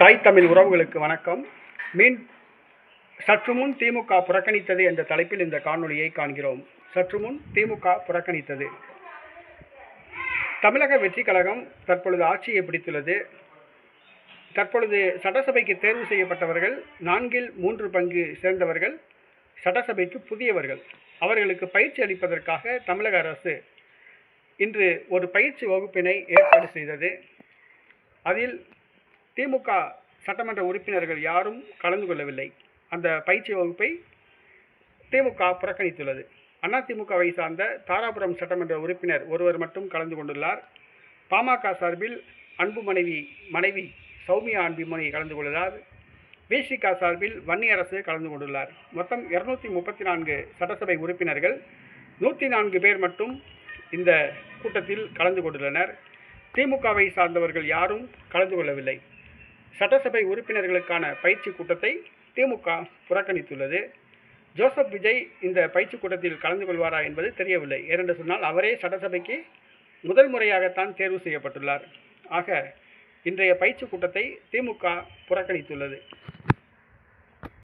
தாய் தமிழ் உறவுகளுக்கு வணக்கம். சற்று முன் திமுக புறக்கணித்தது என்ற தலைப்பில் இந்த காணொளியை காண்கிறோம். சற்று முன் திமுக புறக்கணித்தது. தமிழக வெற்றி கழகம் தற்பொழுது ஆட்சியை பிடித்துள்ளது. தற்பொழுது சட்டசபைக்கு தேர்வு செய்யப்பட்டவர்கள் 4/3 பங்கு சேர்ந்தவர்கள் சட்டசபைக்கு புதியவர்கள். அவர்களுக்கு பயிற்சி அளிப்பதற்காக தமிழக அரசு இன்று ஒரு பயிற்சி வகுப்பினை ஏற்பாடு செய்தது. அதில் திமுக சட்டமன்ற உறுப்பினர்கள் யாரும் கலந்து கொள்ளவில்லை. அந்த பயிற்சி வகுப்பை திமுக புறக்கணித்துள்ளது. அதிமுகவை சார்ந்த தாராபுரம் சட்டமன்ற உறுப்பினர் ஒருவர் மட்டும் கலந்து கொண்டுள்ளார். பாமக சார்பில் மனைவி சௌமியா அன்புமணி கலந்து கொண்டுள்ளார். விசிக சார்பில் வன்னியரசு கலந்து கொண்டுள்ளார். மொத்தம் 234 சட்டசபை உறுப்பினர்கள் 104 பேர் மட்டும் இந்த கூட்டத்தில் கலந்து கொண்டுள்ளனர். திமுகவை சார்ந்தவர்கள் யாரும் கலந்து கொள்ளவில்லை. சட்டசபை உறுப்பினர்களுக்கான பயிற்சி கூட்டத்தை திமுக புறக்கணித்துள்ளது. ஜோசப் விஜய் இந்த பயிற்சி கூட்டத்தில் கலந்து கொள்வாரா என்பது தெரியவில்லை. ஏனென்று சொன்னால் அவரே சட்டசபைக்கு முதல் முறையாகத்தான் தேர்வு செய்யப்பட்டுள்ளார். ஆக இன்றைய பயிற்சி கூட்டத்தை திமுக புறக்கணித்துள்ளது.